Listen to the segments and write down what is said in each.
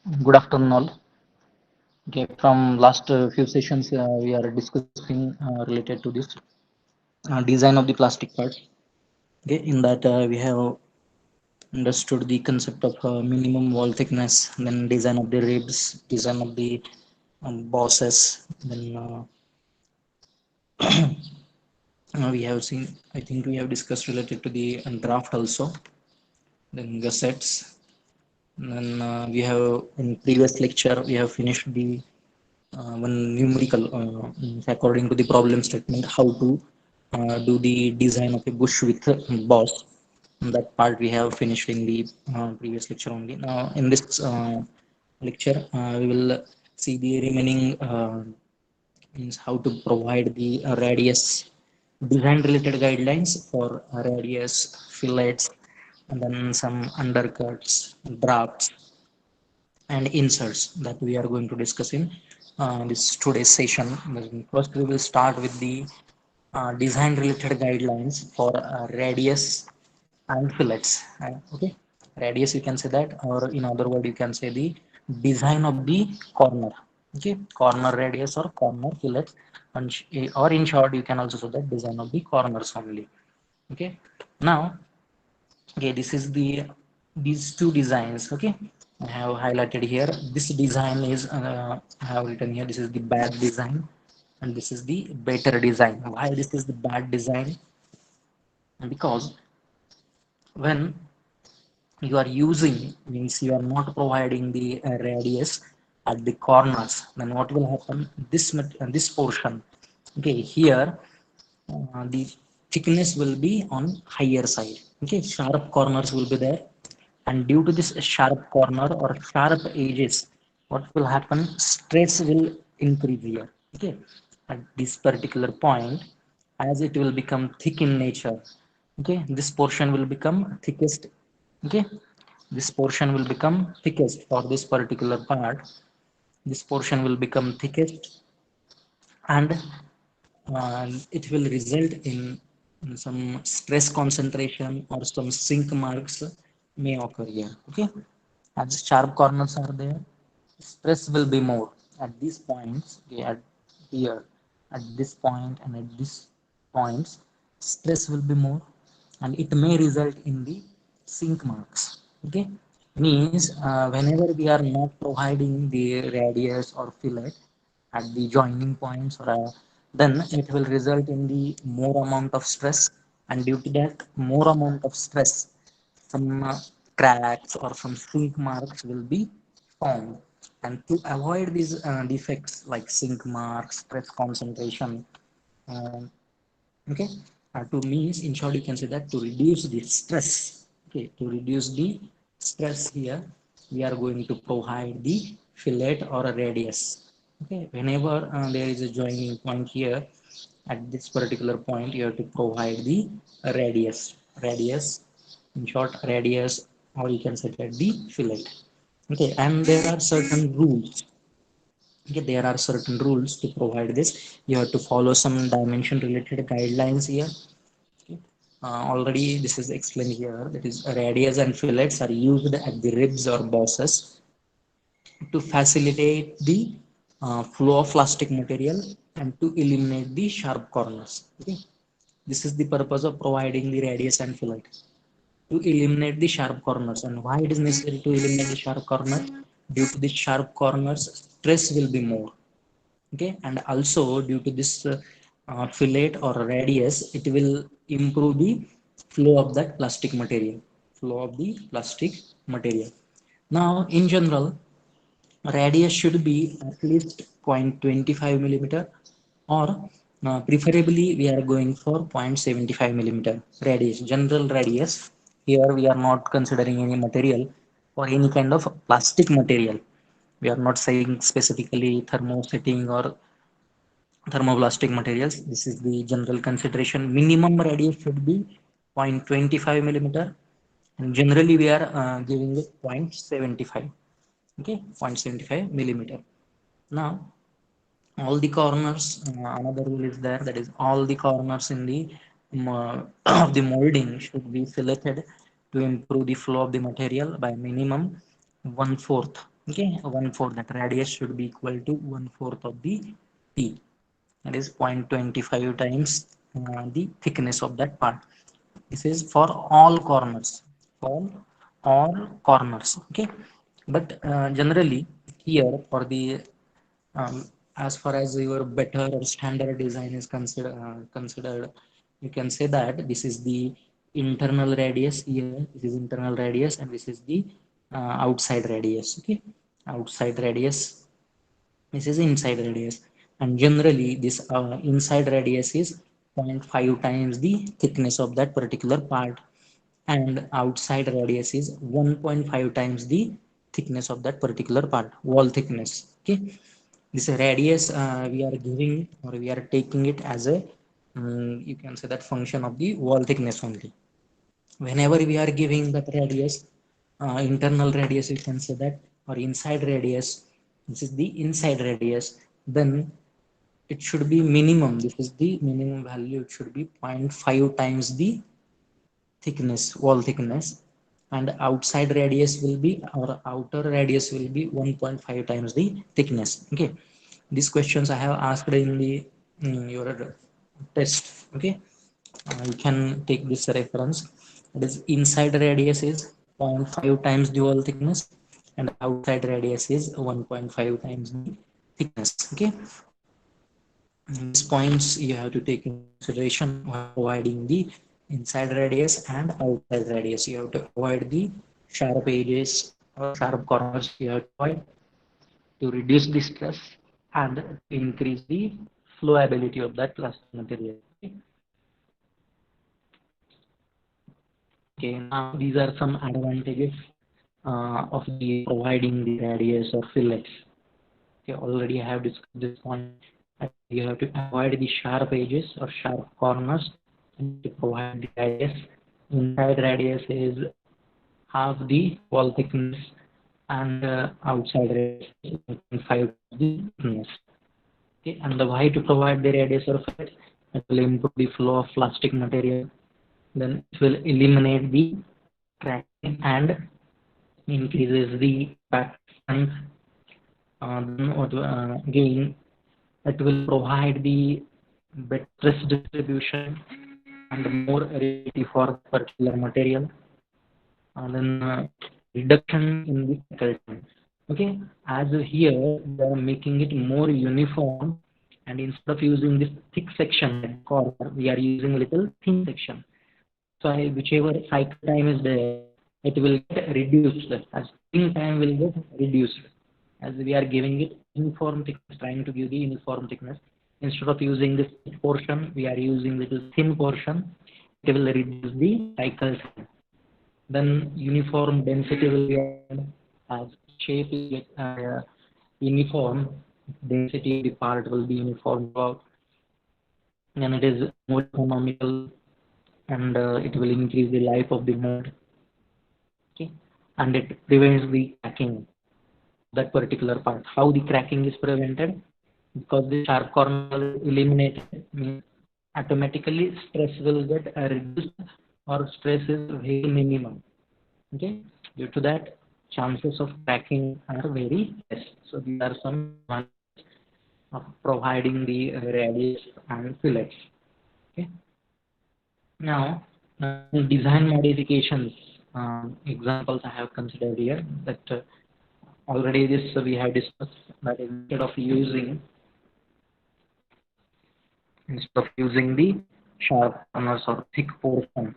Good afternoon, all. Okay, from last few sessions, we are discussing related to this design of the plastic part. Okay, in that we have understood the concept of minimum wall thickness, then design of the ribs, design of the bosses. Then we have seen, I think we have discussed related to the draft also. Then gussets. Then we have in previous lecture we have finished the one numerical according to the problem statement how to do the design of a bush with boss. That part we have finished in the previous lecture only. Now in this lecture we will see the remaining means how to provide the radius design related guidelines for radius fillets and then some undercuts drafts and inserts that we are going to discuss in this today's session. First, we will start with the design related guidelines for radius and fillets. Okay, radius you can say that, or in other word you can say the design of the corner. Okay, corner radius or corner fillets, and or in short you can also say that design of the corners only. Okay, now okay, this is the these two designs. Okay, I have highlighted here. This design is I have written here, this is the bad design and this is the better design. Why this is the bad design? Because when you are using, means you are not providing the radius at the corners, then what will happen, this portion, okay, here the thickness will be on higher side. Okay, sharp corners will be there, and due to this sharp corner or sharp edges, what will happen, stress will increase here. Okay, at this particular point, as it will become thick in nature, okay, this portion will become thickest. Okay, this portion will become thickest for this particular part, this portion will become thickest, and it will result in some stress concentration or some sink marks may occur here. Okay, as sharp corners are there, stress will be more at these points. Okay, at here, at this point and at this points, stress will be more, and it may result in the sink marks. Okay, means whenever we are not providing the radius or fillet at the joining points, or then it will result in the more amount of stress, and due to that more amount of stress, some cracks or some sink marks will be formed. And to avoid these defects like sink marks, stress concentration, um, okay, to means in short you can say that to reduce the stress, okay, to reduce the stress here, we are going to provide the fillet or a radius. Okay, whenever there is a joining point here, at this particular point you have to provide the radius, in short radius, or you can say that the fillet. Okay, and there are certain rules. Okay, there are certain rules to provide this. You have to follow some dimension related guidelines here. Okay. Already this is explained here, that is radius and fillets are used at the ribs or bosses to facilitate the flow of plastic material and to eliminate the sharp corners. Okay, this is the purpose of providing the radius and fillet, to eliminate the sharp corners. And why it is necessary to eliminate the sharp corners? Due to the sharp corners, stress will be more. Okay, and also due to this fillet or radius, it will improve the flow of that plastic material, flow of the plastic material. Now in general, radius should be at least 0.25 millimeter, or preferably we are going for 0.75 millimeter radius, general radius. Here we are not considering any material or any kind of plastic material. We are not saying specifically thermosetting or thermoplastic materials. This is the general consideration. Minimum radius should be 0.25 millimeter, and generally we are giving it 0.75. Okay, 0.75 millimeter. Now all the corners, another rule is there, that is all the corners in the of the molding should be filleted to improve the flow of the material by minimum one fourth. Okay, one fourth, that radius should be equal to one fourth of the t, that is 0.25 times the thickness of that part. This is for all corners, for all corners. Okay, but generally here for the um, as far as your better or standard design is considered, you can say that this is the internal radius here, this is internal radius, and this is the outside radius. Okay, outside radius, this is inside radius, and generally this inside radius is 0.5 times the thickness of that particular part, and outside radius is 1.5 times the thickness of that particular part, wall thickness. Okay, this radius we are giving, or we are taking it as a you can say that function of the wall thickness only. Whenever we are giving that radius, internal radius you can say that, or inside radius, this is the inside radius, then it should be minimum, this is the minimum value, it should be 0.5 times the thickness, wall thickness, and outside radius will be, or outer radius will be 1.5 times the thickness. Okay, these questions I have asked in the your test. Okay, you can take this reference. It is inside radius is 0.5 times the wall thickness, and outside radius is 1.5 times the thickness. Okay, these points you have to take into consideration while providing the inside radius and outside radius. You have to avoid the sharp edges or sharp corners, you have to avoid, to reduce the stress and to increase the flowability of that plastic material. Okay, now these are some advantages of the providing the radius or fillets. Okay, already I have discussed this point. You have to avoid the sharp edges or sharp corners and to provide the radius. Inside radius is half the wall thickness, and outside radius is 1.5 the thickness. Okay, and the why to provide the radius or fillet? It will improve the flow of plastic material. Then it will eliminate the cracking and increases the impact strength. Again, it will provide the better stress distribution and more rigidity for the particular material, and then reduction in the cycle time. Okay, as here we are making it more uniform, and instead of using this thick section at the corner, we are using little thin section. That's why whichever cycle time is there, it will get reduced. As cooling time will get reduced, as we are giving it uniform thickness, trying to give the uniform thickness. Instead of using this thick portion, we are using little thin portion. It will reduce the cycle time. Then uniform density will be added. As shape is uniform, density of the part will be uniform throughout, and it is more economical, and it will increase the life of the mold. Okay, and it prevents the cracking that particular part. How the cracking is prevented? Because the sharp corner is eliminated, means automatically stress will get reduced, or stress is very minimum. Okay, due to that, chances of cracking are very less. So these are some advantages of providing the radius and fillets. Okay, now design modifications, examples I have considered here, that already this we have discussed, that instead of using the sharp corners or thick portion,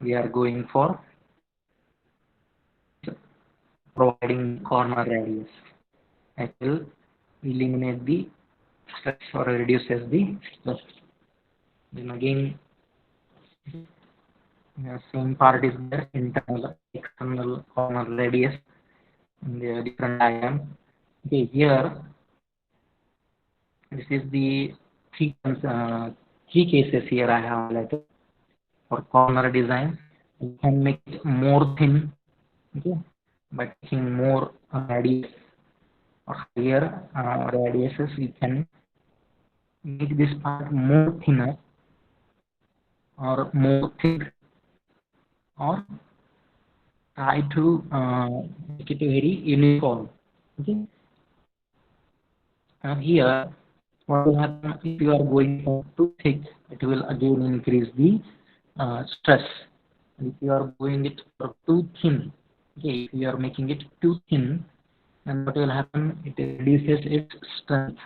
we are going for providing corner radius. It will eliminate the stress or reduces the stress. Then again, same part is there, internal, external corner radius in the different diagram. Okay, here this is the three cases here I have highlighted for corner design. You can make it more thin, okay, by taking more radius or higher radiuses. You can make this part more thinner or more thick, or try to make it very uniform. Okay, and here what will happen if you are going for too thick? It will again increase the stress. And if you are going it for too thin, okay, if you are making it too thin, then what will happen? It reduces its strength.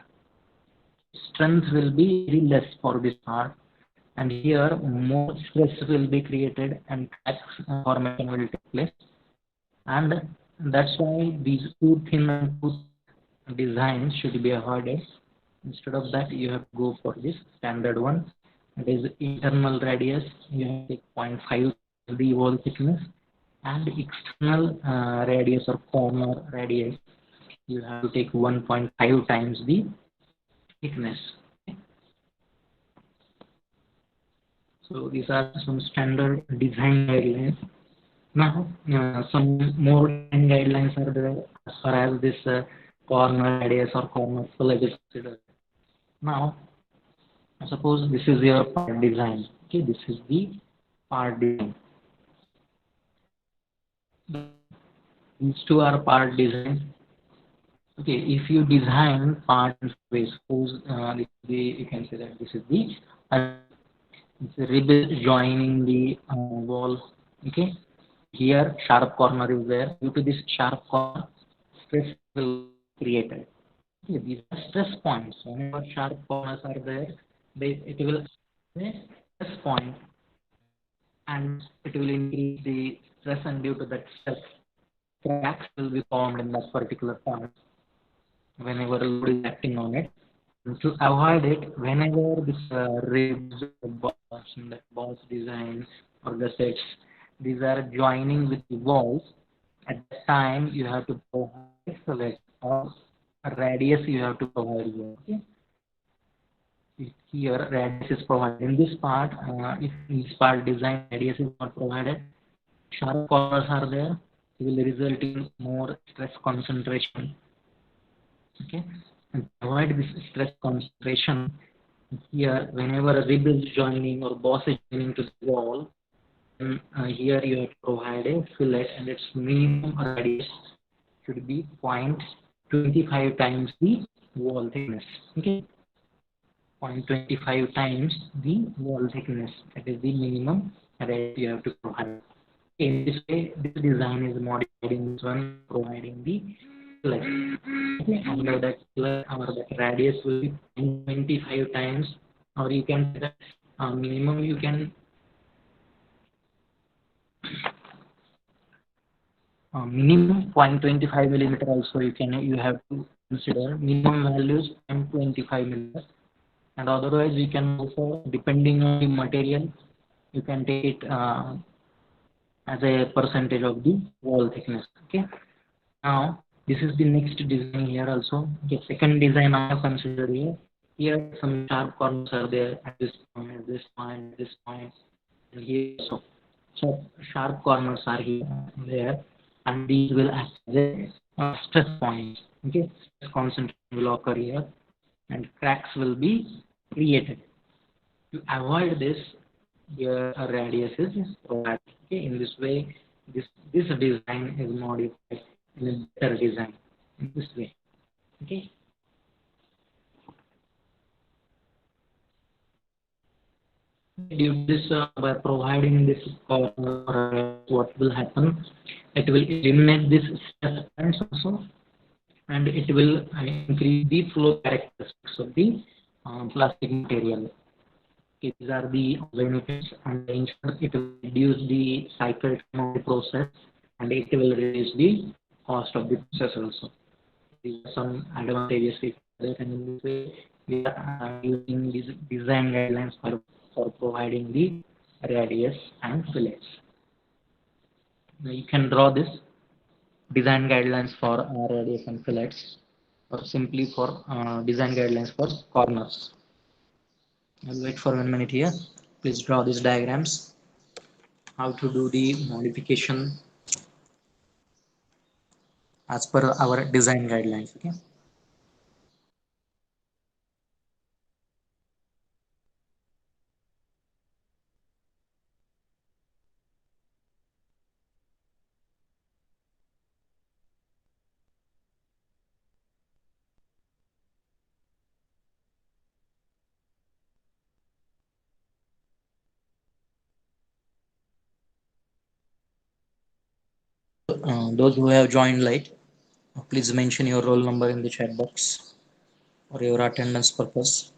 Strength will be very less for this part, and here more stress will be created and cracks formation will take place, and that's why these too thin and too designs should be avoided. Instead of that, you have to go for this standard one. It is internal radius. You have to take zero point 0.5 the wall thickness, and external radius or corner radius. You have to take 1.5 times the thickness. So these are some standard design guidelines. Now, some more design guidelines are there as far as this corner radius or corner fillet is considered. Now, suppose this is your part design. Okay, this is the part design. These two are part design. Okay, if you design part in space, suppose this is the, you can say that this is the it's a rib joining the wall. Okay, here sharp corner is there. Due to this sharp corner, stress will be created. Okay, these are stress points. Whenever sharp corners are there, it will a stress point, and it will increase the stress, and due to that stress, cracks will be formed in that particular point whenever load is acting on it. And to avoid it, whenever this ribs, that balls design or the sets, these are joining with the walls. At that time, you have to provide fillet or a radius you have to provide here. Okay? Here, radius is provided. In this part, if this part design radius is not provided, sharp corners are there, it will result in more stress concentration. Okay, and to avoid this stress concentration, here whenever a rib is joining or boss is joining to the wall, then here you have to provide a fillet, and its minimum radius should be 0.25 times the wall thickness. Okay, 0.25 times the wall thickness. That is the minimum radius you have to provide. In this way, this design is modified in this one, providing the fillet. Okay, under that fillet, our that radius will be 25 times, or you can say that minimum you can minimum 0.25 millimeter also you have to consider minimum values 0.25 millimeter, and otherwise you can also, depending on the material, you can take it as a percentage of the wall thickness. Okay, now this is the next design here also. The second design I have considered here. Here some sharp corners are there at this point, at this point, at this point, and here also. So sharp corners are here there, and these will act as a stress points. Okay, stress concentration will occur here, and cracks will be created. To avoid this, here a radius is provided. Okay, in this way, this design is modified in a better design in this way. Okay, due to this, by providing this what will happen? It will eliminate this stress points also, and it will increase the flow characteristics of the plastic material. Okay, these are the benefits, and it will reduce the cycle time of the process, and it will reduce the cost of the process also. These are some advantages we have, and in this way we are using these design guidelines for providing the radius and fillets. Now you can draw this design guidelines for radius and fillets, or simply for design guidelines for corners. I'll wait for 1 minute here. Please draw these diagrams. How to do the modification as per our design guidelines. Okay. those who have joined late, please mention your roll number in the chat box for your attendance purpose.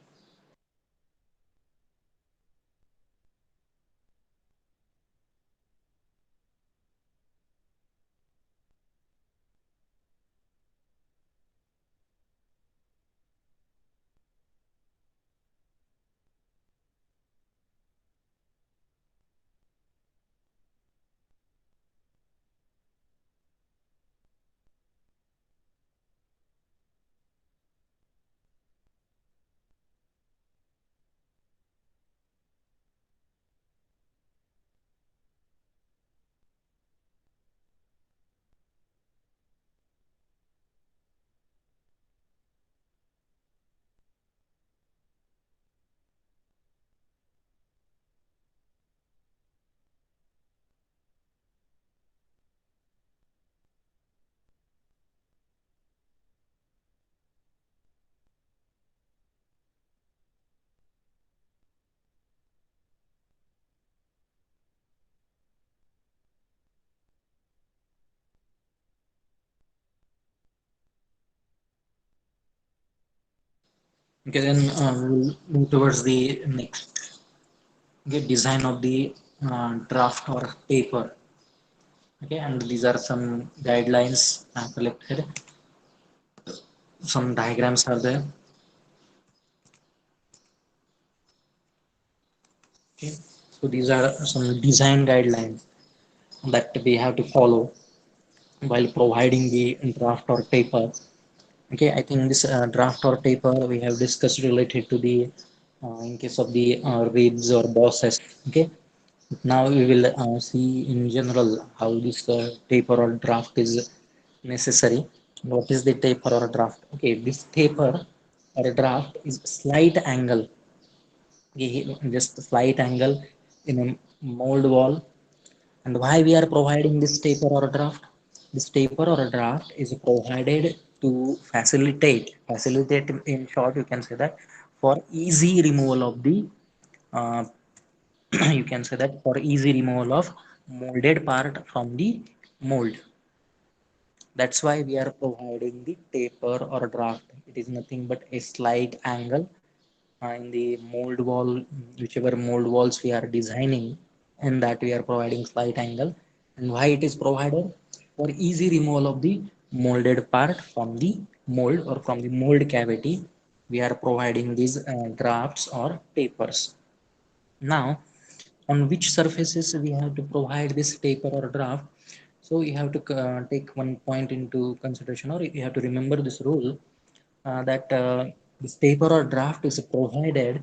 Okay, then we'll move towards the next, okay, design of the draft or paper. Okay, and these are some guidelines collected. Some diagrams are there. Okay, so these are some design guidelines that we have to follow while providing the draft or paper. Okay, I think this draft or paper we have discussed related to the in case of the reads or bosses. Okay, now we will see in general how this paper or draft is necessary. What is the taper or draft? Okay, this taper or a draft is slight angle. Okay, just a slight angle in a mold wall. And why we are providing this taper or a draft? This taper or a draft is provided to facilitate in short, you can say that for easy removal of the, uh, you can say that for easy removal of molded part from the mold. That's why we are providing the taper or draft. It is nothing but a slight angle in the mold wall, whichever mold walls we are designing, and that we are providing slight angle. And why it is provided? For easy removal of the molded part from the mold or from the mold cavity, we are providing these drafts or tapers. Now, on which surfaces we have to provide this taper or draft? So you have to take one point into consideration, or you have to remember this rule that this taper or draft is provided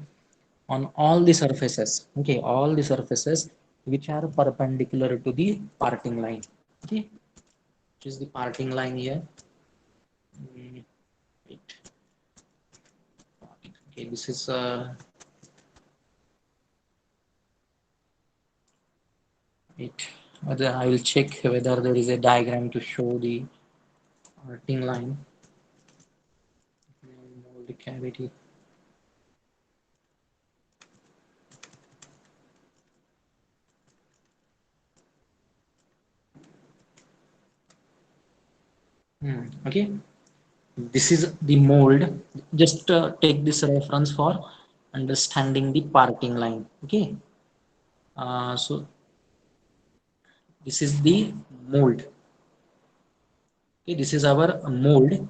on all the surfaces. Okay, all the surfaces which are perpendicular to the parting line. Okay, which is the parting line here. Mm, wait. Okay, this is it. Whether I will check whether there is a diagram to show the parting line. Mold cavity. Okay, this is the mold. Just take this reference for understanding the parting line. Okay, so this is the mold. Okay, this is our mold,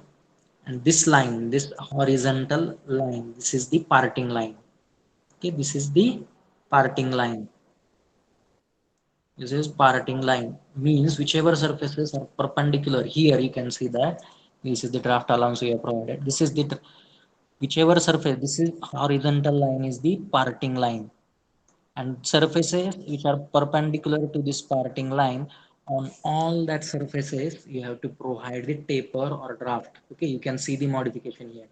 and this line, this horizontal line, this is the parting line. Okay, this is the parting line. This is parting line means whichever surfaces are perpendicular. Here you can see that this is the draft allowance we have provided. This is the whichever surface. This is horizontal line is the parting line, and surfaces which are perpendicular to this parting line, on all that surfaces you have to provide the taper or draft. Okay, you can see the modification here.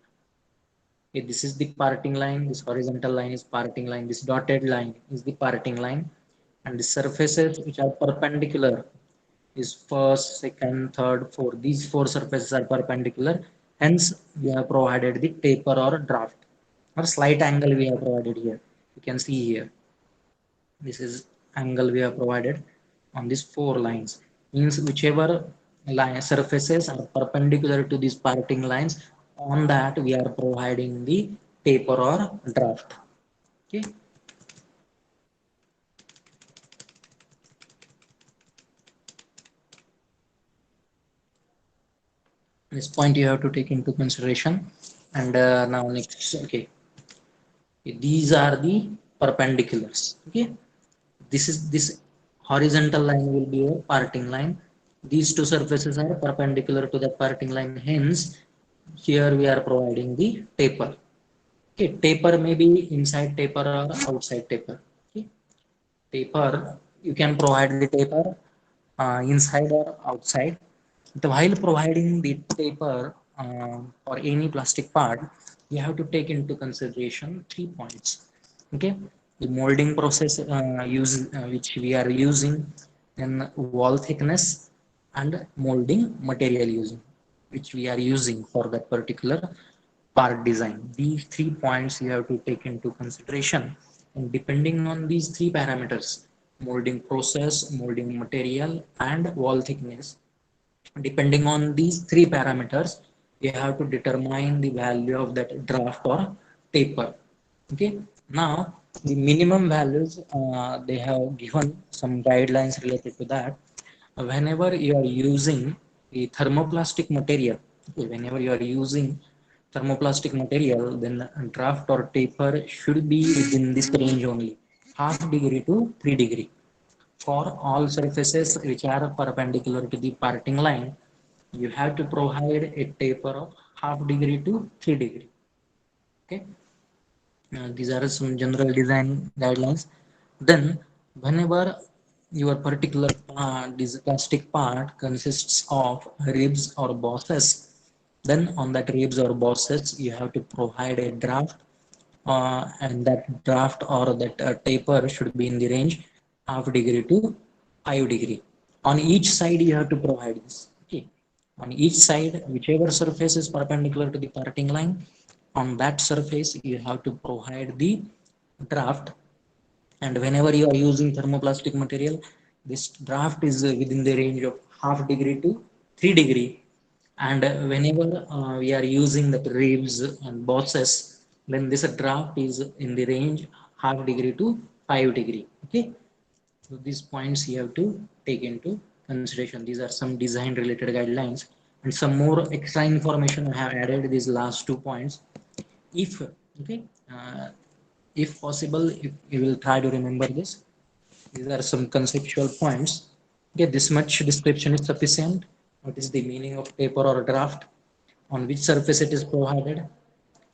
Okay, this is the parting line, this horizontal line is parting line, this dotted line is the parting line, and the surfaces which are perpendicular is first, second, third, fourth. These four surfaces are perpendicular, hence we have provided the taper or draft or slight angle we have provided here. You can see here, this is angle we have provided on these four lines. means whichever line surfaces are perpendicular to these parting lines, on that we are providing the taper or draft. Okay, this point you have to take into consideration. And now next, okay, these are the perpendiculars. Okay, this horizontal line will be a parting line. These two surfaces are perpendicular to the parting line, hence here we are providing the taper. Okay, taper may be inside taper or outside taper. Okay, taper, you can provide the taper inside or outside. While providing the taper for any plastic part, you have to take into consideration 3 points. Okay, the molding process which we are using, then wall thickness, and molding material using which we are using for that particular part design. These 3 points you have to take into consideration, and depending on these three parameters, molding process, molding material, and wall thickness, depending on these three parameters, you have to determine the value of that draft or taper. Okay, now the minimum values, they have given some guidelines related to that. Whenever you are using the thermoplastic material, okay, whenever you are using thermoplastic material, then draft or taper should be within this range only, half degree to 3 degree. For all surfaces which are perpendicular to the parting line, you have to provide a taper of half degree to 3 degree. Okay, these are some general design guidelines. Then, whenever your particular this plastic part consists of ribs or bosses, then on that ribs or bosses you have to provide a draft, and that draft or that taper should be in the range half degree to 5 degree. On each side you have to provide this. Okay, on each side, whichever surface is perpendicular to the parting line, on that surface you have to provide the draft. And whenever you are using thermoplastic material, this draft is within the range of half degree to 3 degree. And whenever we are using the ribs and bosses, then this draft is in the range half degree to 5 degree. Okay, so these points you have to take into consideration. These are some design related guidelines, and some more extra information I have added these last 2 points. If okay, uh, if possible, if you will try to remember this, these are some conceptual points. Okay, this much description is sufficient. What is the meaning of paper or draft, on which surface it is provided,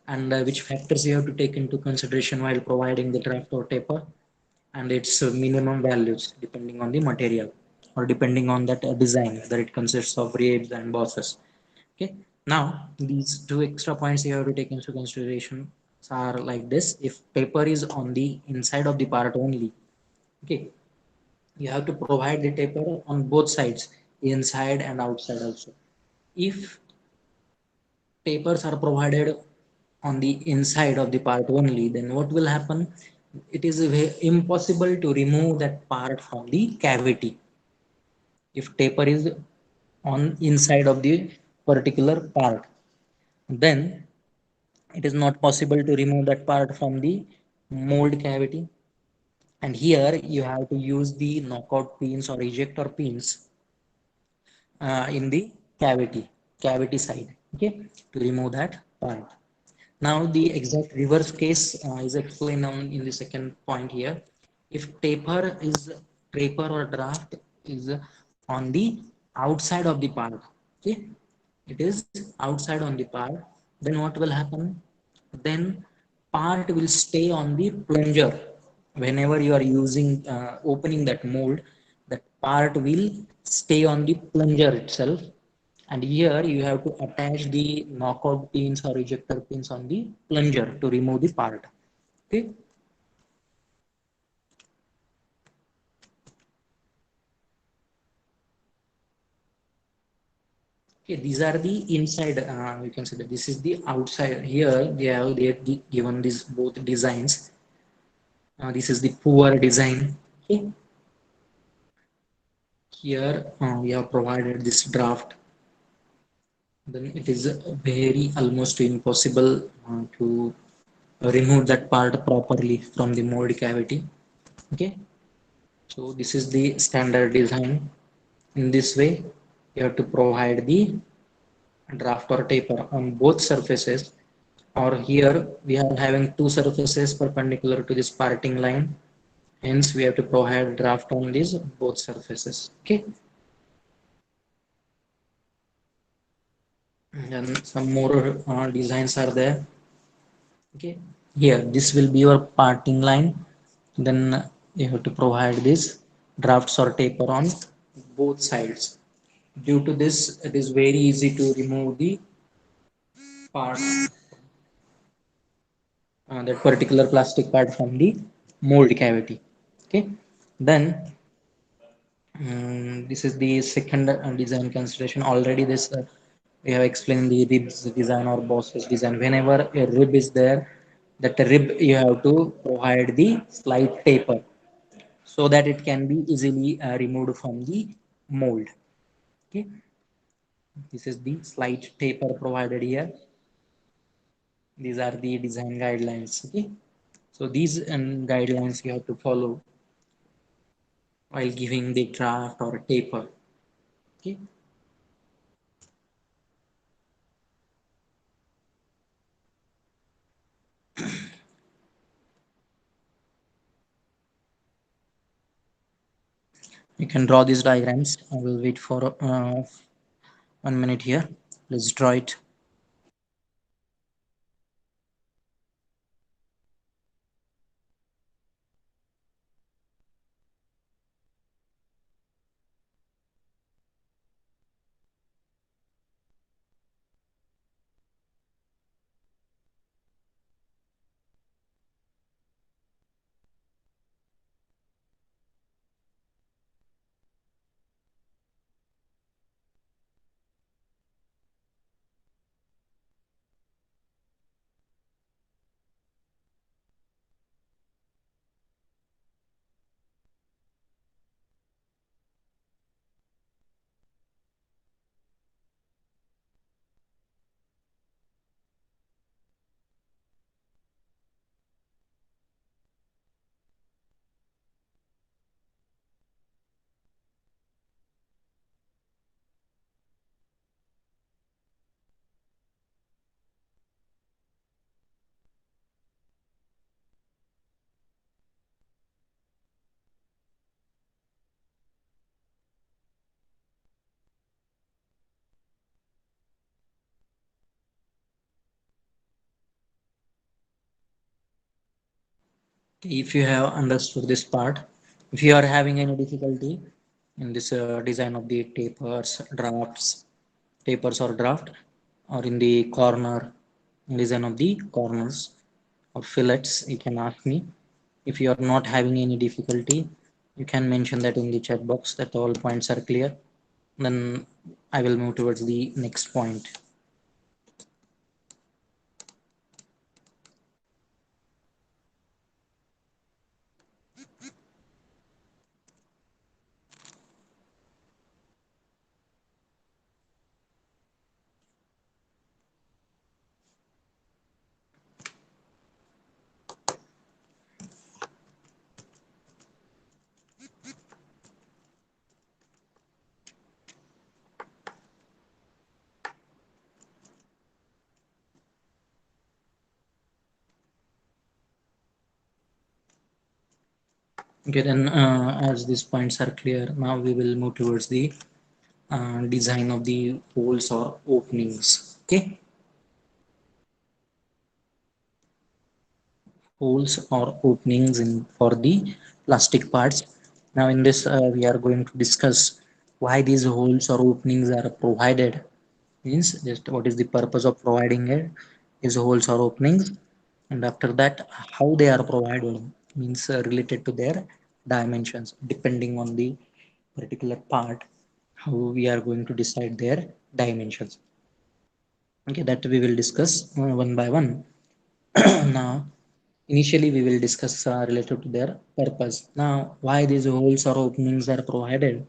and which factors you have to take into consideration while providing the draft or taper, and its minimum values depending on the material or depending on that design, whether it consists of ribs and bosses. Okay, now these two extra points you have to take into consideration are like this: if paper is on the inside of the part only, okay, you have to provide the taper on both sides, inside and outside also. If papers are provided on the inside of the part only, then what will happen? It is impossible to remove that part from the cavity. If taper is on inside of the particular part, then it is not possible to remove that part from the mold cavity. And here you have to use the knockout pins or ejector pins in the cavity side, okay, to remove that part. Now the exact reverse case is explained on in the second point here. If taper or draft is on the outside of the part, okay, it is outside on the part, then what will happen? Then part will stay on the plunger. Whenever you are using opening that mold, that part will stay on the plunger itself, and here you have to attach the knockout pins or ejector pins on the plunger to remove the part. Okay, okay, these are the inside, you can say that this is the outside. Here they have given these both designs. This is the poor design. Okay, Here we have provided this draft, then it is very almost impossible to remove that part properly from the mold cavity. Okay, so this is the standard design. In this way you have to provide the draft or taper on both surfaces, or here we are having two surfaces perpendicular to this parting line, hence we have to provide draft on these both surfaces. Okay, and some more designs are there. Okay, here this will be your parting line, then you have to provide this drafts or taper on both sides. Due to this it is very easy to remove the part, that particular plastic part from the mold cavity. Okay, then this is the second design consideration. Already this we have explained the ribs design or bosses design. Whenever a rib is there, that rib you have to provide the slight taper so that it can be easily removed from the mold. Okay, this is the slight taper provided here. These are the design guidelines. Okay, so these guidelines you have to follow while giving the draft or taper. Okay, you can draw these diagrams. I will wait for 1 minute here. Let's draw it. If you have understood this part, if you are having any difficulty in this design of the tapers or draft, or in the corner design of the corners or fillets, you can ask me. If you are not having any difficulty, you can mention that in the chat box that all points are clear. Then I will move towards the next point. Okay, then as these points are clear, now we will move towards the design of the holes or openings. Okay, holes or openings in for the plastic parts. Now in this we are going to discuss why these holes or openings are provided, means just what is the purpose of providing it is holes or openings, and after that how they are provided, means related to their dimensions depending on the particular part, how we are going to decide their dimensions. Okay, that we will discuss one by one. Now initially we will discuss related to their purpose. Now why these holes or openings are provided,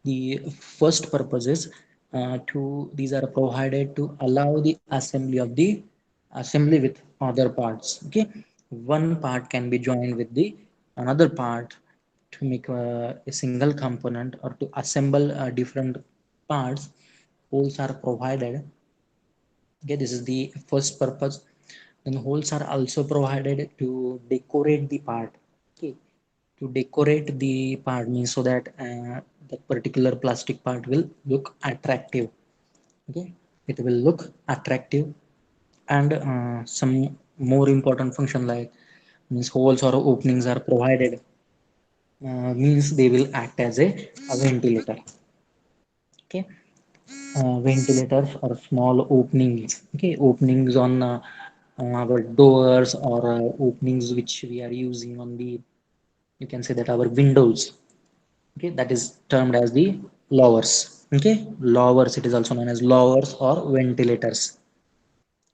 The first purpose is to these are provided to allow the assembly of the assembly with other parts. Okay, one part can be joined with the another part to make a single component or to assemble different parts. Holes are provided. Okay, this is the first purpose. Then holes are also provided to decorate the part. Okay, to decorate the part means so that that particular plastic part will look attractive. Okay, it will look attractive. And some more important function like means holes or openings are provided, means they will act as a ventilator. Okay, ventilators or small openings. Okay, openings on our doors or openings which we are using on the, you can say that our windows. Okay, that is termed as the lowers. Okay, lowers, it is also known as lowers or ventilators.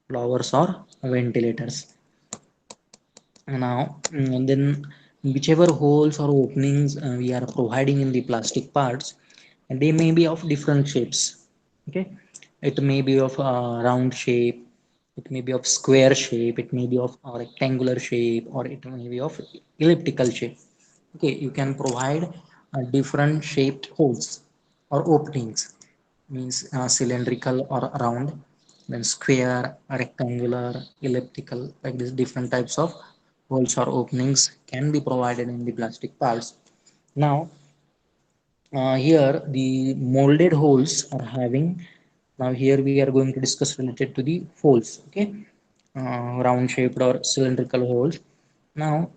Lowers or ventilators. Now, then whichever holes or openings we are providing in the plastic parts, and they may be of different shapes. Okay, it may be of round shape, it may be of square shape, it may be of rectangular shape, or it may be of elliptical shape. Okay, you can provide different shaped holes or openings, means cylindrical or round, then square, rectangular, elliptical, like this different types of holes or openings can be provided in the plastic parts. Now, here the molded holes are having, now here we are going to discuss related to the holes. Okay, round shaped or cylindrical holes. Now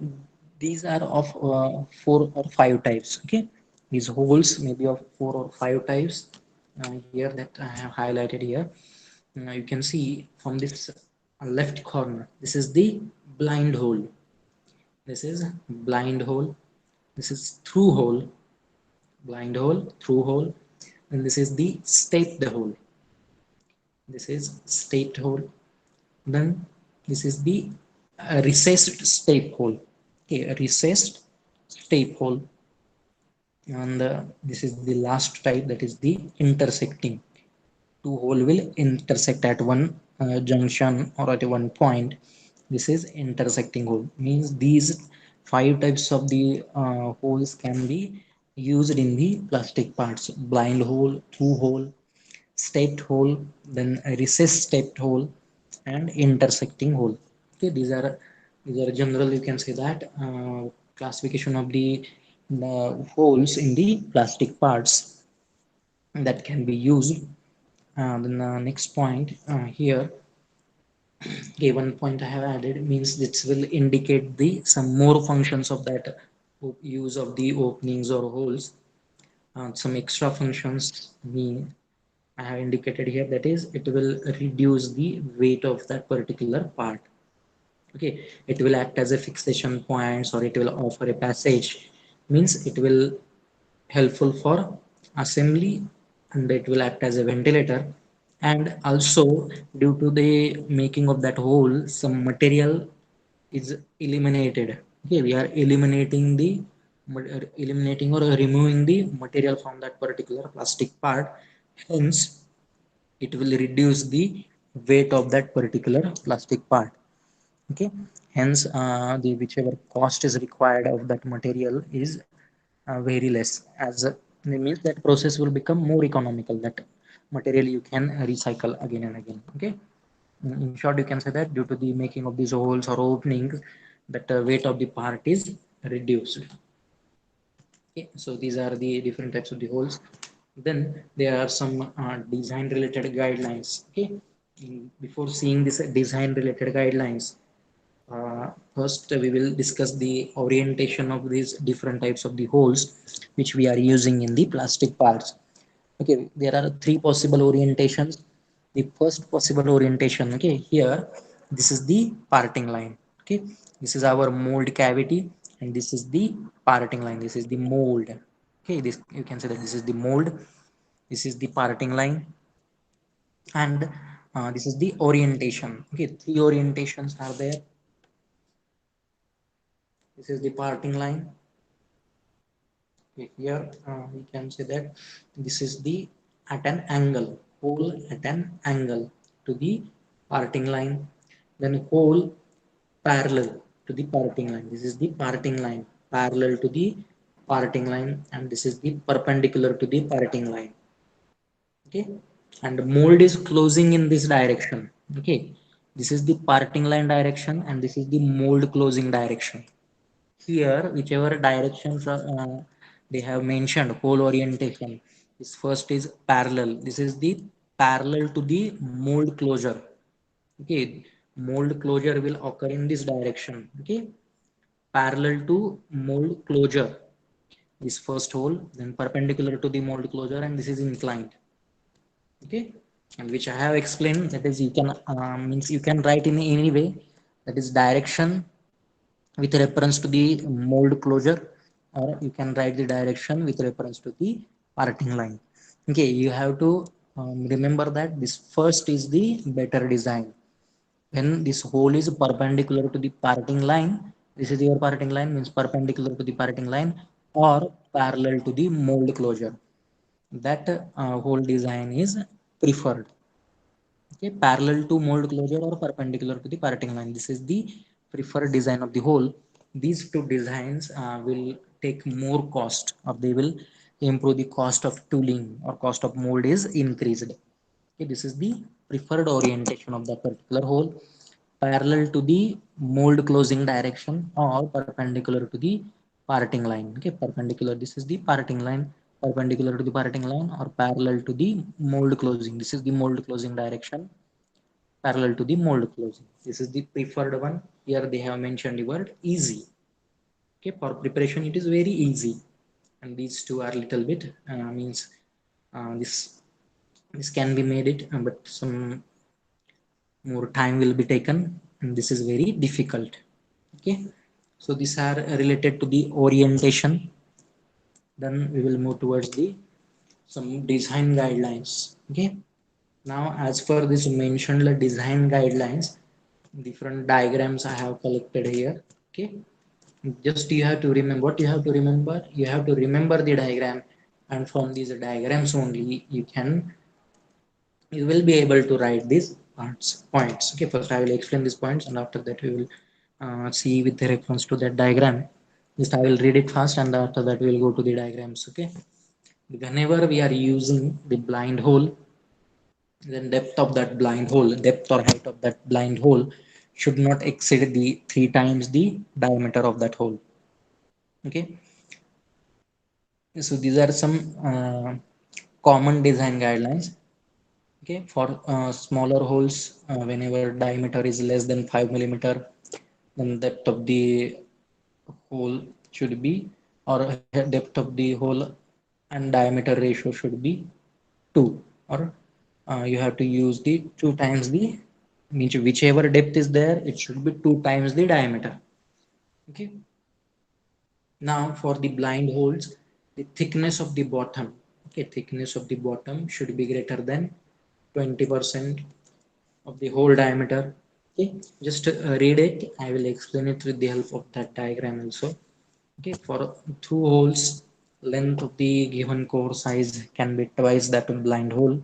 these are of four or five types. Okay, these holes may be of four or five types here that I have highlighted here. Now you can see from this left corner, this is the blind hole, this is blind hole, this is through hole, blind hole, through hole, and this is the staped hole. This is staped hole. Then this is the recessed stape hole. Okay, a recessed stape hole. And this is the last type, that is the intersecting. Two hole will intersect at one junction or at one point. This is intersecting hole. Means these five types of the holes can be used in the plastic parts: blind hole, through hole, stepped hole, then a recessed stepped hole, and intersecting hole. Okay, these are general, you can say that classification of the holes in the plastic parts that can be used. Then the next point here, okay, one point I have added means this will indicate the some more functions of that use of the openings or holes. Some extra functions mean I have indicated here, that is it will reduce the weight of that particular part. Okay, it will act as a fixation points, or it will offer a passage, means it will helpful for assembly, and it will act as a ventilator. And also, due to the making of that hole, some material is eliminated. Okay, we are eliminating or removing the material from that particular plastic part. Hence, it will reduce the weight of that particular plastic part. Okay, hence the whichever cost is required of that material is very less, as it means that process will become more economical, that material you can recycle again and again. Okay, in short, you can say that due to the making of these holes or openings, that weight of the part is reduced. Okay, so these are the different types of the holes. Then there are some design related guidelines. Okay, before seeing this design related guidelines, first we will discuss the orientation of these different types of the holes which we are using in the plastic parts. Okay, there are three possible orientations. The first possible orientation, okay, here this is the parting line. Okay, this is our mold cavity, and this is the parting line, this is the mold. Okay, this you can say that this is the mold, this is the parting line, and this is the orientation. Okay, three orientations are there. This is the parting line, Okay, here we can say that this is the at an angle, hole at an angle to the parting line, then hole parallel to the parting line. This is the parting line parallel to the parting line, and this is the perpendicular to the parting line. Okay, and the mold is closing in this direction. Okay, this is the parting line direction, and this is the mold closing direction. Here whichever directions are, they have mentioned pole orientation, this first is parallel, this is the parallel to the mold closure. Okay, mold closure will occur in this direction. Okay, parallel to mold closure, this first hole, then perpendicular to the mold closure, and this is inclined. Okay, and which I have explained, that is you can means you can write in any way, that is direction with reference to the mold closure, or you can write the direction with reference to the parting line. Okay, you have to remember that this first is the better design. When this hole is perpendicular to the parting line, this is your parting line, means perpendicular to the parting line or parallel to the mold closure, that hole design is preferred. Okay, parallel to mold closure or perpendicular to the parting line, this is the preferred design of the hole. These two designs will take more cost, or they will improve the cost of tooling, or cost of mold is increased. Okay, this is the preferred orientation of that particular hole, parallel to the mold closing direction or perpendicular to the parting line. Okay, perpendicular, this is the parting line, perpendicular to the parting line or parallel to the mold closing, this is the mold closing direction, parallel to the mold closing, this is the preferred one. Here they have mentioned the word easy. Okay, for preparation it is very easy, and these two are little bit means this can be made it, but some more time will be taken, and this is very difficult. Okay, so these are related to the orientation. Then we will move towards the some design guidelines. Okay, now as per this mentioned design guidelines, different diagrams I have collected here. Okay, just you have to remember what you have to remember, you have to remember the diagram, and from these diagrams only you will be able to write these points. Okay, first I will explain these points, and after that we will see with the reference to that diagram. Just I will read it fast, and after that we will go to the diagrams. Okay, whenever we are using the blind hole, then depth of that blind hole, depth or height of that blind hole should not exceed the 3 times the diameter of that hole. Okay, so these are some common design guidelines. Okay, for smaller holes, whenever diameter is less than 5 millimeter, then depth of the hole should be, or depth of the hole and diameter ratio should be 2, or you have to use the 2 times the, means whichever depth is there, it should be 2 times the diameter. Okay, now for the blind holes, the thickness of the bottom, okay, thickness of the bottom should be greater than 20% of the whole diameter. Okay, just read it. I will explain it with the help of that diagram also. Okay, for two holes, length of the given core size can be twice that of blind hole.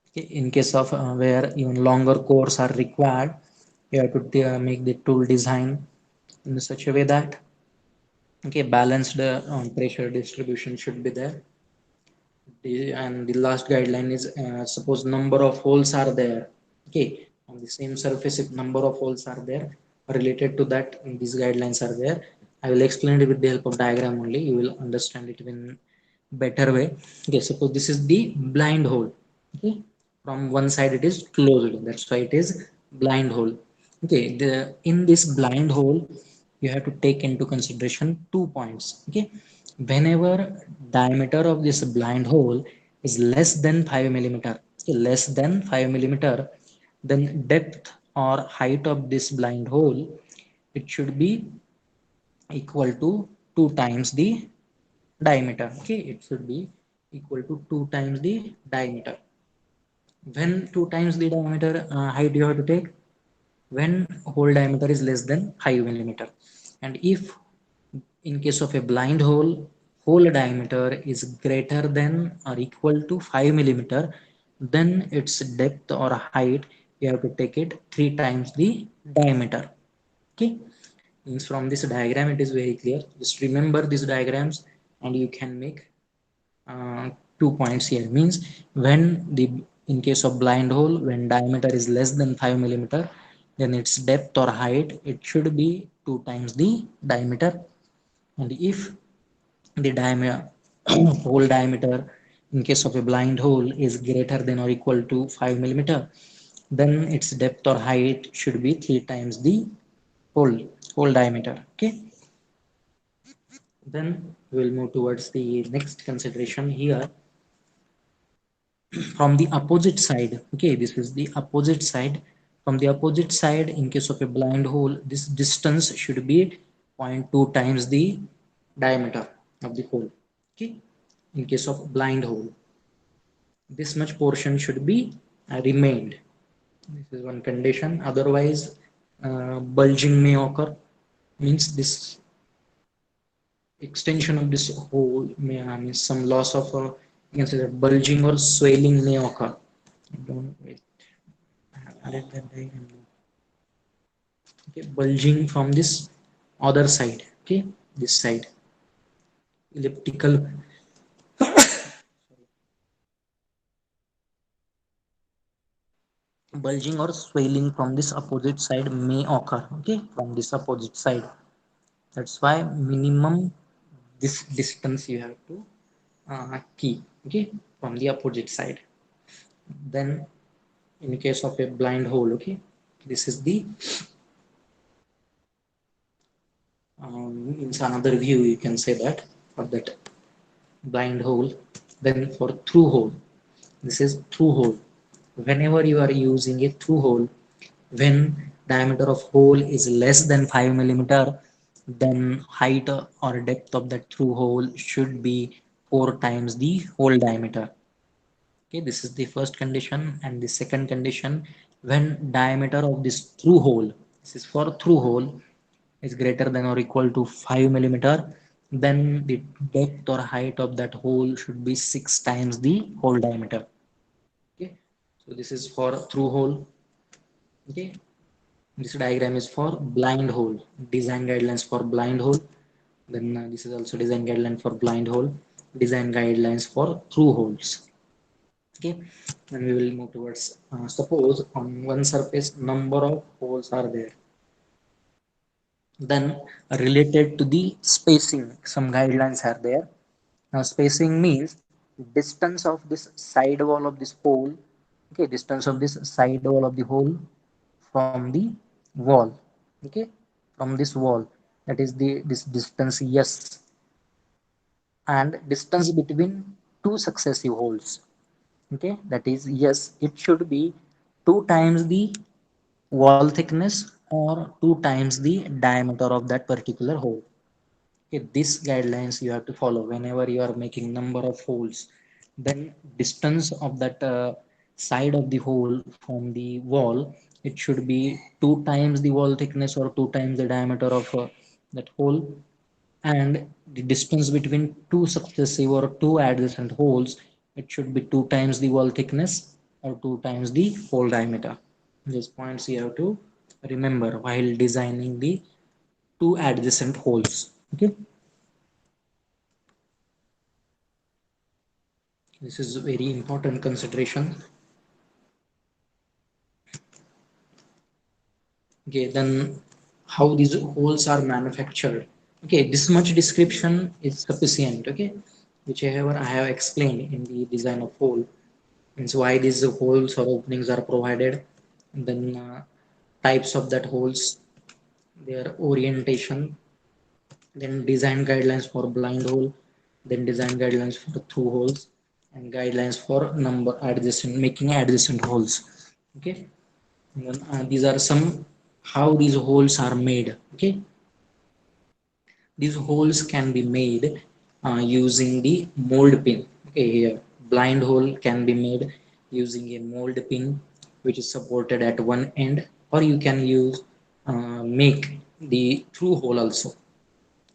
Okay, in case of where even longer cores are required, you have to make the tool design in such a way that, okay, balanced pressure distribution should be there. And the last guideline is suppose number of holes are there. Okay, on the same surface, if number of holes are there related to that, these guidelines are there. I will explain it with the help of diagram only, you will understand it in better way. Okay, suppose this is the blind hole. Okay, from one side it is closed, that's why it is blind hole. Okay, the in this blind hole you have to take into consideration 2 points. Okay, whenever diameter of this blind hole is less than 5 millimeter, okay, less than 5 millimeter, then depth or height of this blind hole, it should be equal to 2 times the diameter. Okay, it should be equal to 2 times the diameter. When 2 times the diameter height you have to take, when hole diameter is less than 5 millimeter. And if in case of a blind hole, hole diameter is greater than or equal to 5 millimeter, then its depth or height, you have to take it 3 times the diameter. Okay, means from this diagram it is very clear. Just remember these diagrams and you can make 2 points here. Means when the, in case of blind hole, when diameter is less than 5 millimeter, then its depth or height, it should be 2 times the diameter. And if the diameter hole diameter in case of a blind hole is greater than or equal to 5 millimeter, then its depth or height should be 3 times the hole hole diameter. Okay, then we will move towards the next consideration here. From the opposite side, okay, this is the opposite side. From the opposite side, in case of a blind hole, this distance should be 0.2 times the diameter of the hole. Okay, in case of blind hole, this much portion should be remained. This is one condition. Otherwise, bulging may occur. Means this extension of this hole may means some loss of you can say that bulging or swelling may occur. I don't wait. I have added that diagram. Okay, bulging from this other side. Okay, this side, elliptical bulging or swelling from this opposite side may occur. Okay, from this opposite side. That's why minimum this distance you have to keep. Okay, from the opposite side. Then in case of a blind hole, okay, this is the in another view you can say that for that blind hole. Then for through hole, this is through hole. Whenever you are using a through hole, when diameter of hole is less than 5 millimeter, then height or depth of that through hole should be 4 times the hole diameter. Okay, this is the first condition. And the second condition, when diameter of this through hole, this is for through hole, is greater than or equal to 5 millimeter, then the depth or height of that hole should be 6 times the hole diameter. Okay, so this is for through hole. Okay, this diagram is for blind hole, design guidelines for blind hole. Then this is also design guideline for blind hole, design guidelines for through holes. Okay, and we will move towards suppose on one surface number of holes are there, then related to the spacing some guidelines are there. Now spacing means distance of this side wall of this hole. Okay, distance of this side wall of the hole from the wall. Okay, from this wall, that is the this distance yes, and distance between two successive holes. Okay, that is yes, it should be 2 times the wall thickness or 2 times the diameter of that particular hole. Okay, these guidelines you have to follow whenever you are making number of holes. Then distance of that side of the hole from the wall, it should be 2 times the wall thickness or 2 times the diameter of that hole. And the distance between two successive or two adjacent holes, it should be 2 times the wall thickness or 2 times the hole diameter. These points you have to remember while designing the two adjacent holes. Okay, this is a very important consideration. Okay, then how these holes are manufactured. Okay, this much description is sufficient. Okay, whichever I have explained in the design of hole, means why these holes or openings are provided, and then types of that holes, their orientation, then design guidelines for blind hole, then design guidelines for through holes, and guidelines for number adjacent making adjacent holes. Okay, and then, these are some how these holes are made. Okay, these holes can be made using the mold pin. Okay, here blind hole can be made using a mold pin which is supported at one end, or you can use make the through hole also.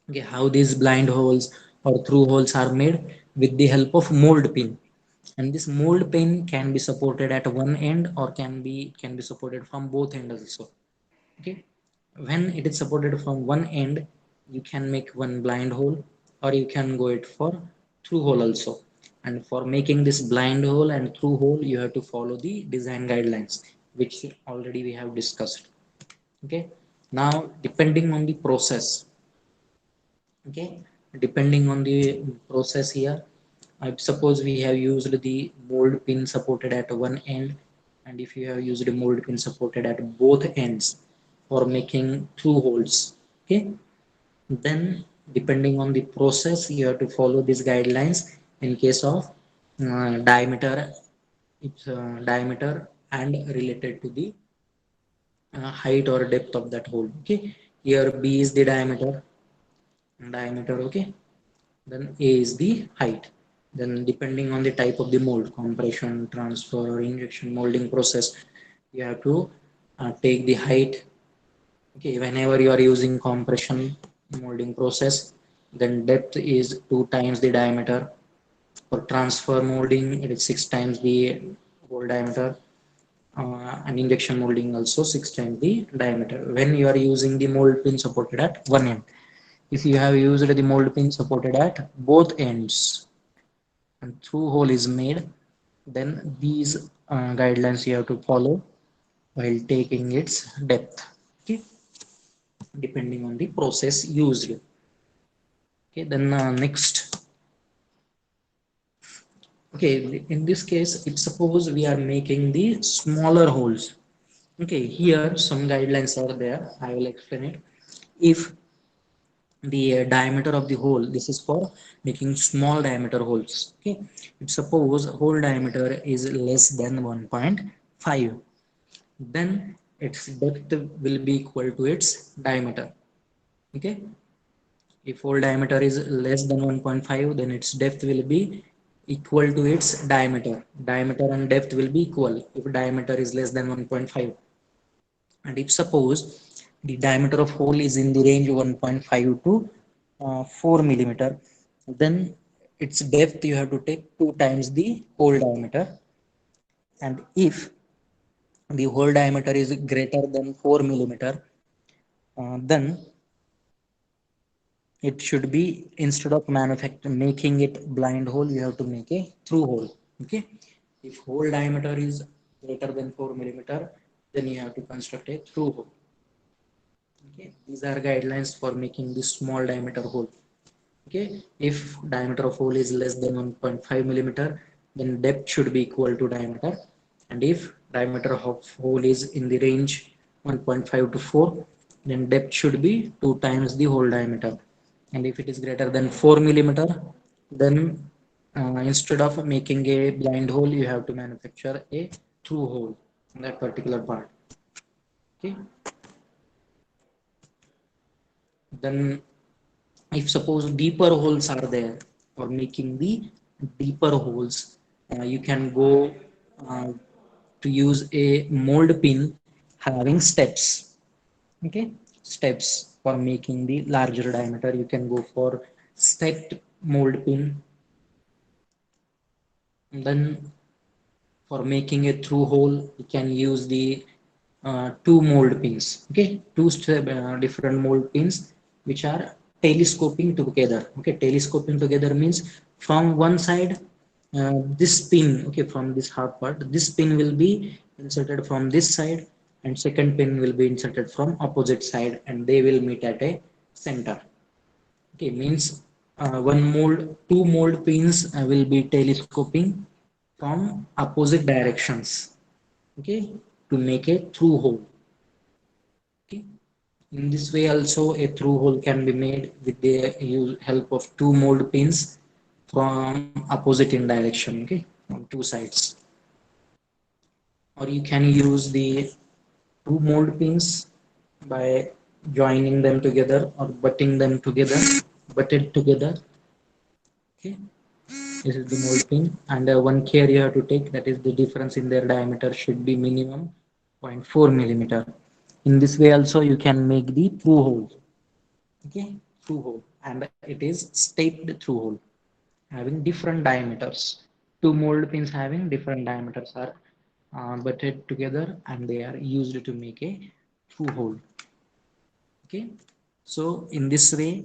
Okay, how these blind holes or through holes are made with the help of mold pin, and this mold pin can be supported at one end or can be supported from both ends also. Okay, when it is supported from one end, you can make one blind hole, or you can go it for through hole also. And for making this blind hole and through hole, you have to follow the design guidelines, which already we have discussed. Okay, now depending on the process, okay, depending on the process here, I suppose we have used the mold pin supported at one end, and if you have used a mold pin supported at both ends for making two holes, okay, then depending on the process, you have to follow these guidelines. In case of diameter, it's diameter and related to the height or depth of that hole. Okay, here B is the diameter, okay, then A is the height. Then depending on the type of the mold, compression, transfer, or injection molding process, you have to take the height. Okay, whenever you are using compression molding process, then depth is 2 times the diameter. For transfer molding, it is 6 times the hole diameter. And injection molding also 6 times the diameter when you are using the mold pin supported at one end. If you have used the mold pin supported at both ends and through hole is made, then these guidelines you have to follow while taking its depth. Okay, depending on the process used. Okay, then next, okay, in this case, it's suppose we are making the smaller holes. Okay, here some guidelines are there, I will explain it. If the diameter of the hole, this is for making small diameter holes. Okay, if suppose hole diameter is less than 1.5, then its depth will be equal to its diameter. Okay, if hole diameter is less than 1.5, then its depth will be equal to its diameter and depth will be equal if diameter is less than 1.5. And if suppose the diameter of hole is in the range 1.5 to 4 millimeter, then its depth you have to take 2 times the hole diameter. And if the hole diameter is greater than 4 millimeter, then it should be, instead of making it blind hole, you have to make a through hole. Okay, if hole diameter is greater than 4 millimeter, then you have to construct a through hole. Okay, these are guidelines for making this small diameter hole. Okay, if diameter of hole is less than 1.5 millimeter, then depth should be equal to diameter. And if diameter of hole is in the range 1.5 to 4, then depth should be 2 times the hole diameter. And if it is greater than 4 millimeter, then instead of making a blind hole, you have to manufacture a through hole in that particular part. Okay, then if suppose deeper holes are there, for making the deeper holes, you can go uh, to use a mold pin having steps. Okay, steps for making the larger diameter, you can go for stepped mold pin. And then for making a through hole, you can use the two mold pins. Okay, different mold pins which are telescoping together. Okay, telescoping together means from one side, this pin, okay, from this half part, this pin will be inserted from this side, and second pin will be inserted from opposite side, and they will meet at a center. Okay, means two mold pins will be telescoping from opposite directions. Okay, to make a through hole. Okay, in this way also a through hole can be made with the help of two mold pins from opposite in direction. Okay, from two sides. Or you can use the two mold pins by joining them together or butted together. Okay, this is the mold pin, and one care you have to take, that is the difference in their diameter should be minimum zero point 0.4 millimeter. In this way also you can make the through hole. Okay, through hole, and it is staped through hole having different diameters. Two mold pins having different diameters are butted together and they are used to make a through hole. Okay, so in this way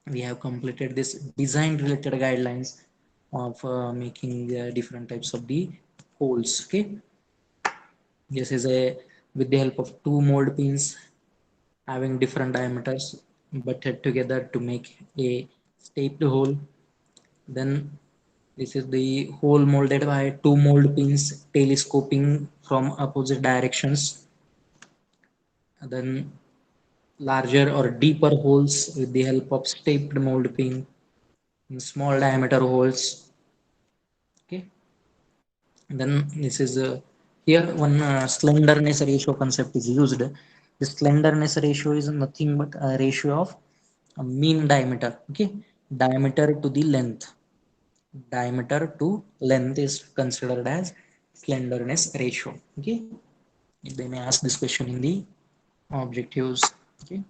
we have completed this design related guidelines of making different types of the holes. Okay, this is a with the help of two mold pins having different diameters butted together to make a staped hole. Then this is the hole molded by two mold pins telescoping from opposite directions. Then larger or deeper holes with the help of staped mold pin in small diameter holes. Okay. Then this is here one slenderness ratio concept is used. The slenderness ratio is nothing but a ratio of mean diameter. Okay, diameter to the length. Diameter to length is considered as slenderness ratio. Okay, they may ask this question in the objectives. Okay,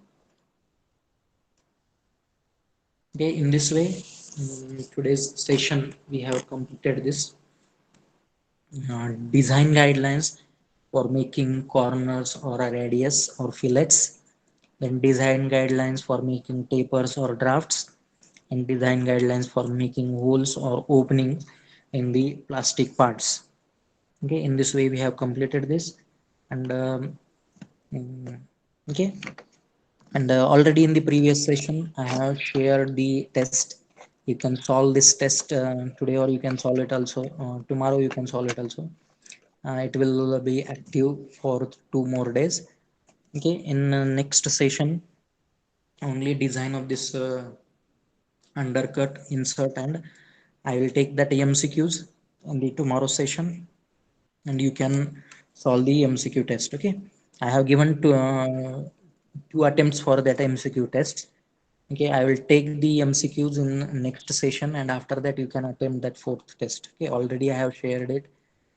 okay. In this way, today's session we have completed this design guidelines for making corners or a radius or fillets, then design guidelines for making tapers or drafts, and design guidelines for making holes or openings in the plastic parts. Okay, in this way we have completed this, and mm, okay, and already in the previous session I have shared the test. You can solve this test today, or you can solve it also tomorrow. You can solve it also. It will be active for 2 more days. Okay, in next session only design of this undercut insert, and I will take that MCQs in the tomorrow session, and you can solve the MCQ test. Okay, I have given two attempts for that MCQ test. Okay, I will take the MCQs in next session, and after that you can attempt that fourth test. Okay, already I have shared it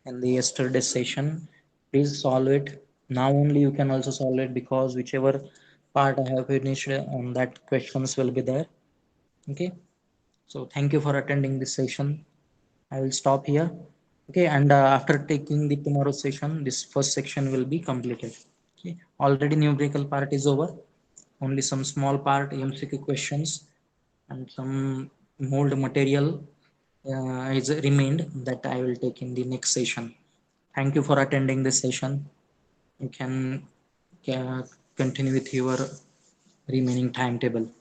in the yesterday session. Please solve it now. Only you can also solve it, because whichever part I have finished on that questions will be there. Okay, so thank you for attending this session. I will stop here. Okay, and after taking the tomorrow session, this first section will be completed. Okay, already numerical part is over. Only some small part MCQ questions and some mold material is remained, that I will take in the next session. Thank you for attending this session. You can continue with your remaining timetable.